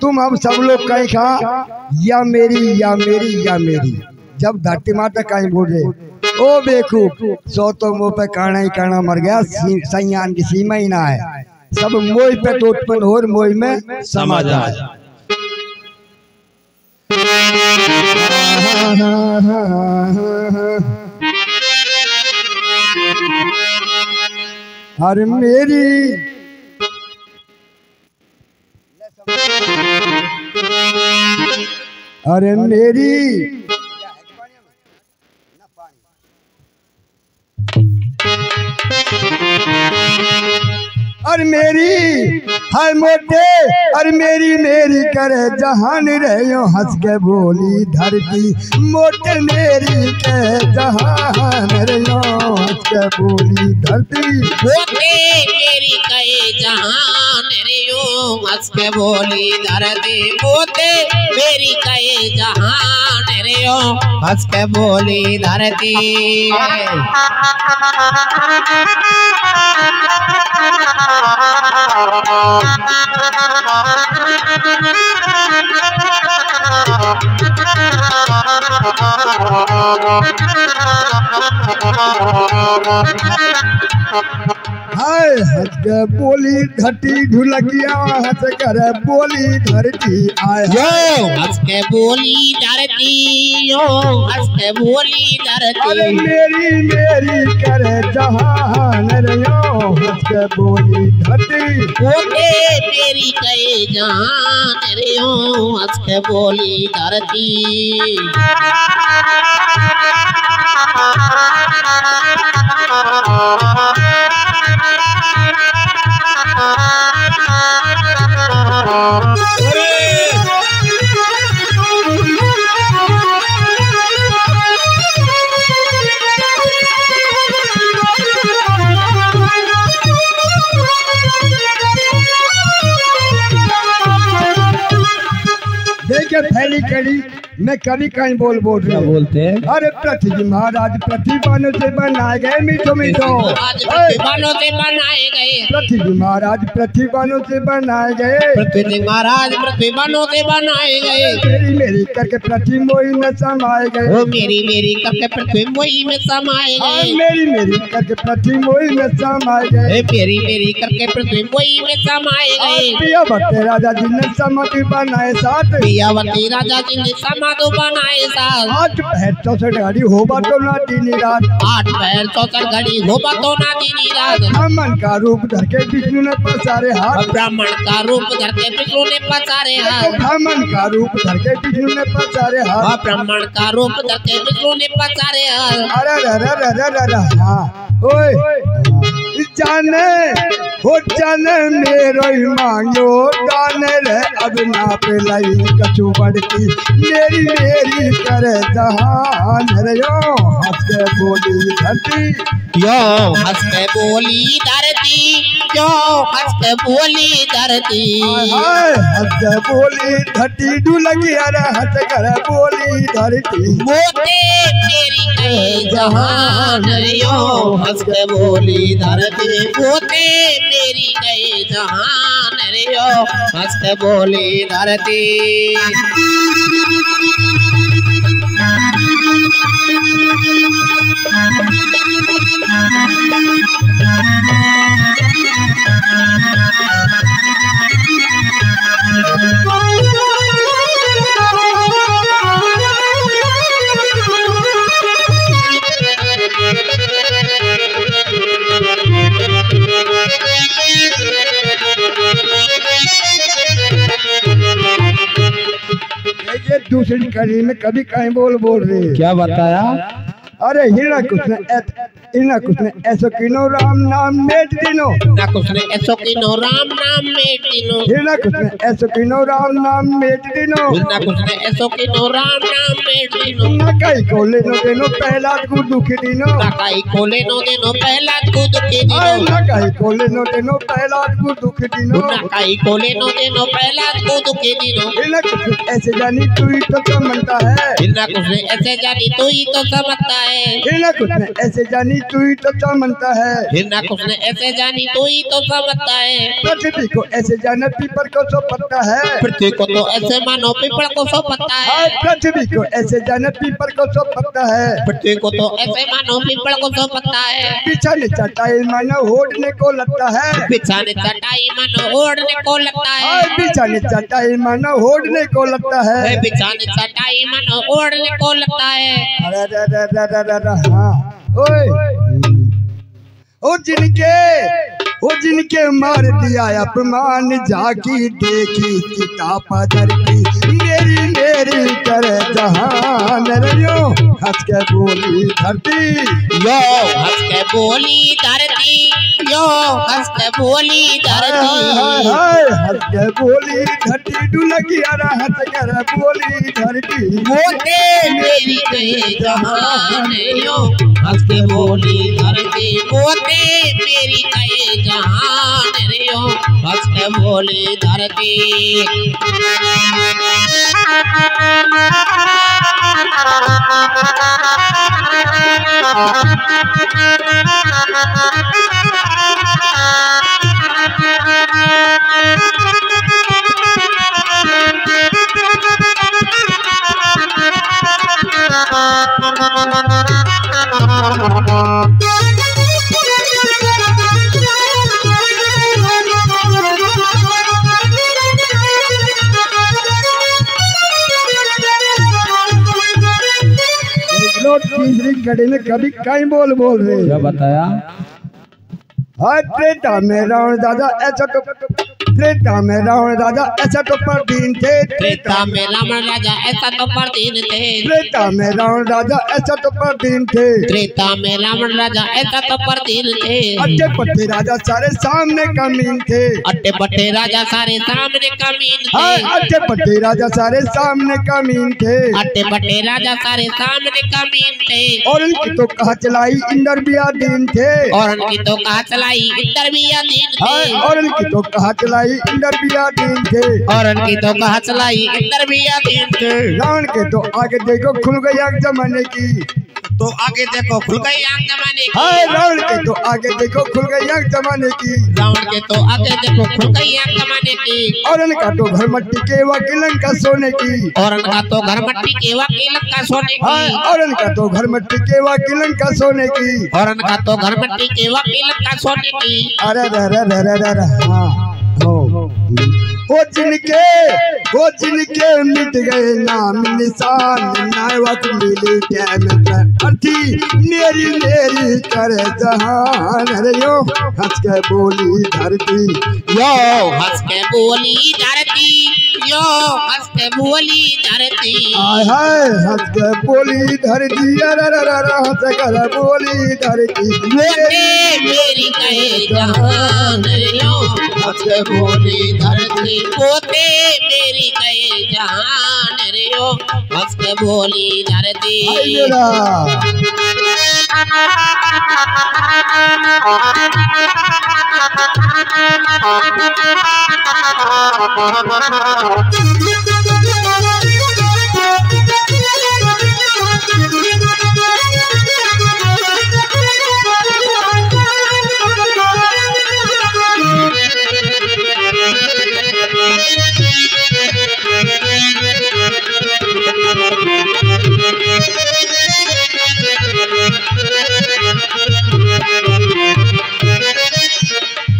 तुम हम सब लोग कहीं खा या मेरी या मेरी या मेरी, जब धरती माता कहीं बोले ओ बेकूफ सो तो मुँह पे काना ही काना मर गया, सयान की सीमा ही ना है, सब मोह पे तो उत्पन्न हो मोह में समा जाए। अरे मेरी अरे मेरी अरे मेरी हाय मोटे अरे मेरी मेरी करे जहान रहो हंस के बोली धरती, मोटे मेरी के जहान रहो हंस के बोली धरती, मोटे मेरी कहे जहान रहो हंस के बोली धरती, मोटे मेरी कहे जहान रहो हंस के बोली धरती। हाय हंस के बोली धरती ढुलकिया हंस कर बोली धरती आय हंस के बोली धरती यो हंस के बोली धरती, अरे मेरी मेरी करे जहान रहो हंस के बोली धरती, मोटे मेरी कहे जहान रहो हंस के बोली धरती। देखिए फैली कड़ी मैं कभी कहीं बोल रहा हूँ बोलते हैं। अरे पृथ्वी महाराज पृथ्वी बानों से बनाए गए मीठो मीठो, बानों से बनाए गए पृथ्वी महाराज पृथ्वी बानों से बनाए गए, पृथ्वी महाराज पृथ्वी बानों से बनाए गए, मेरी मेरी करके पृथ्वी मोही में समाए गए, वो मेरी मेरी करके पृथ्वी मोही में समाए गए, मेरी मेरी करके पृथ्वी मोही में समाए गए, मेरी मेरी करके पृथ्वी मोही में समाए गए। पियावती राजा जी ने समाधि बनाए साथ, पियावती राजा जी ने समाधि बनाए साथ, 8 पहर 64 घड़ी होबा तो ना दिन रात, 8 पहर 64 घड़ी होबा तो ना दिन रात, ब्राह्मण का रूप धर के विष्णु ने पसारे हाथ, ब्राह्मण का रूप धर के विष्णु ने पसारे हाथ, ब्राह्मण का रूप धर के विष्णु ने पसारे हाथ, ब्राह्मण का रूप धर के विष्णु ने पसारे हाथ। अरे अरे अरे अरे हाँ ओए जाने हो जाने मेरो ही मांगो गाने रे अब ना पे लाई कछु बढ़ती, मेरी मेरी करे जहान रे यो हंस के बोली धरती, यो हंस के बोली धरती, यो हंस के बोली धरती, हाय हंस के बोली धरती ढुलकी अरे हंस कर बोली धरती, मोटे मेरी कहे जहान यो हंस के बोली धरती, मोटे मेरी कहे जहान यो हंस के बोली धरती। ये दूसरी कड़ी में कभी कहीं बोल रहे क्या बताया? अरे हिरणा कुछ ने ऐसो किनो राम नाम मेट दिनो, ना कुछ ने ऐसो किनो राम नाम मेट दिनो, हिरणा कुछ ने ऐसो किनो राम नाम मेट दिनो, ना कुछ ने ऐसो किनो राम नाम मेट दिनो, ना कहीं को लेनो देनो पहला को दुख दिनो, ना कहीं को लेनो देनो पहला को दुख दिनो, ना कहीं को लेनो देनो पहला को दुख दिनो, ना कहीं को लेनो देनो पहला को दुख दिनो, हिरणा कुछ ऐसे जानी तू ही तो समझता है, हिरणा कुछ ने ऐसे जानी तू ही तो समझता है, हिरणा कुछ ने ऐसे जानी तू ही तो समझता है। हिरण्यकश्यप ने ऐसे जानी तू ही तो समझता है। पृथ्वी को ऐसे जाना पीपल को सो पता है। पृथ्वी को तो ऐसे मानो पीपल को सो पता है। पृथ्वी को ऐसे जाना पीपल को सो पता है। पृथ्वी को तो ऐसे मानो पीपल को सो पता है। बिछाने चटाई मानो ओढ़ने को लगता है। बिछाने चटाई मानो ओढ़ने को लगता है। बिछाने चटाई मानो ओढ़ने को लगता है। बिछाने चटाई मानो ओढ़ने को लगता है। अरे हाँ ओए ओ जिनके मार दिया अपमान झाकी देखी चिता पदर की मेरी कर जहान रो हंस के बोली धरती यो हंस के बोली धरती यो हंस के बोली धरती हंस के बोली धरती डुलकी अरे हंस कर बोली धरती मोते मेरी कहे जहान यो हंस के बोली धरती मोते मेरी कहे जहान रे ओ हंस के बोली धरती। तीसरी कड़ी में कभी कहीं बोल रहे क्या बताया? त्रेता में रावण दादा ऐसा तो त्रेता में रावण राजा ऐसा तो परदीन थे। त्रेता में रावण राजा ऐसा तो परदीन थे। त्रेता में रावण राजा ऐसा तो परदीन थे। त्रेता में रावण राजा ऐसा तो परदीन थे। अट्टे पट्टे राजा सारे सामने कमीन थे। अट्टे पट्टे राजा सारे सामने कमीन थे। अट्टे पट्टे राजा सारे सामने कमीन थे। अट्टे पट्टे राजा सारे सामने कमीन थे। और उनकी तो कहा चलाई इंदर भी आदीन थे। और उनकी तो कहा चलाई इंदर भी आदीन थे। और उनकी तो कहा चलाई इंदर भी आदीन थे। और उनकी तो कहा चलाई इंदर भी आदीन थे। रावण के तो आगे देखो खुल गई आग जमाने की। तो आगे देखो खुल गई आग जमाने की। रावण के तो आगे देखो खुल गई आग जमाने की। रावण के तो आगे देखो खुल गई आग जमाने की। और उनका तो घर मट्टी के वकीलन का सोने की। और उनका तो घर मट्टी के वकीलन का सोने की। और उनका तो घर मट्टी के वकीलन का सोने की। और उनका तो घर मट्टी के वकीलन का सोने की। अरे हाँ वो जिनके मिट गए नाम निशान नायक मिली टैन अर्थी मेरी करे जहान रे यो हंस के बोली धरती यो हंस के बोली धरती यो हंस के बोली धरती हाय हंस के बोली धरती अरे हंस कर बोली धरती मेरी कहे जहान यो हंस के बोली धरती पोते मेरी कहे जहान रे ओ हंस के बोली धरती।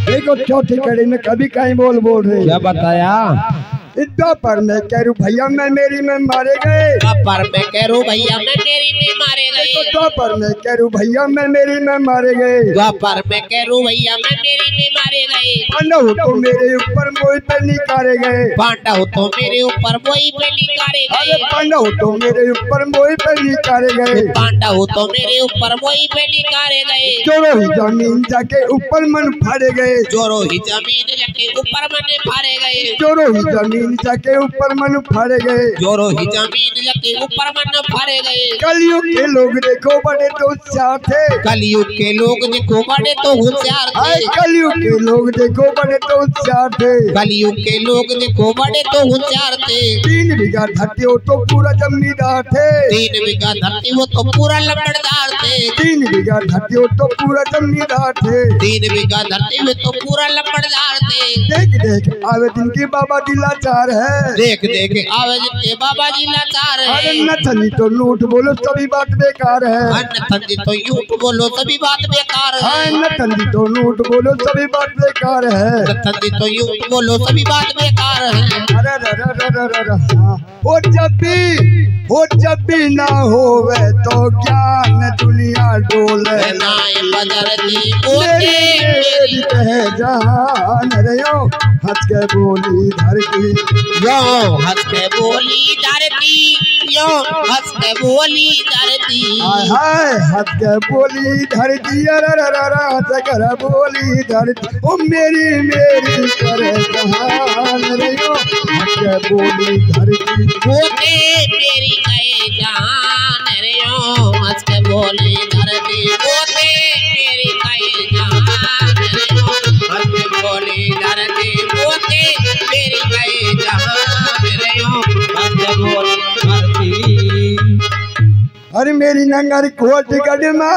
देखो चौथी कड़ी में कभी कहीं बोल रहे। क्या बताया? पर में कैरू भैया में मेरी में मारे गए। पर में कैरू भैया में मेरी में मारे गए। पर में कैरू भैया में मेरी में मारे गए। पर में कैरू भैया में मेरी में मारे गए। पांडव तो मेरे ऊपर मोई पे निकाले गए। पांडव तो मेरे ऊपर मोई पे निकाले गए। पांडव तो मेरे ऊपर मोई पे निकाले गए। पांडव तो मेरे ऊपर मोई पे निकाले गए। जोरो ही जमीन जाके ऊपर मन फाड़े गए। जोरो ही जमीन जाके ऊपर मन फाड़े गए। जोरो ही जमीन जाके ऊपर मन फाड़े गए। जोरो ही जमीन जाके ऊपर मन फाड़े गए। कलयुग के लोग देखो बड़े तो होशियार थे। कलयुग के लोग देखो बड़े तो होशियार थे। कलयुग के लोग देखो देखो बड़े तो होशियार थे। कलयुग के लोग देखो बड़े तो होशियार थे। 3 बीघा धरती हो तो पूरा जमींदार थे। 3 बीघा धरती वो तो पूरा लंबड़दार थे। 3 बीघा धरती हो तो पूरा जमींदार थे। 3 बीघा धरती में तो पूरा लंबड़दार थे। देख देख आवे दिन की बाबा जी लाचार है। देख देख आवे जिनके बाबा जी लाचार है। अरे न थनी तो लूट बोलो सभी बात बेकार है। अन्न थंदी तो यूट बोलो सभी बात बेकार है। न थनी तो लूट बोलो सभी बात बेकार है। अन्न थंदी तो यूट बोलो सभी बात बेकार है। अरे हाँ। वो जब भी ना होवे तो ज्ञान दुनिया डोले। नाय बजरती बोते मेरी पहचान रे यो हंस के बोली धरती। यो हंस के बोली धरती। यो हंस के बोली धरती। हाय हाय हंस के बोली धरती। अरे हंस कर बोली धरती। ओ मेरी मेरी परेशान रे यो हंस के बोली धरती। बोते मेरी कहे जान रे यो हंस के बोली धरती। बोते मेरी कहे जान रे यो हंस के बोली धरती। बोते मेरी कहे जान रे यो हंस के बोली धरती। अरे मेरी नंगर कोट गढ़ में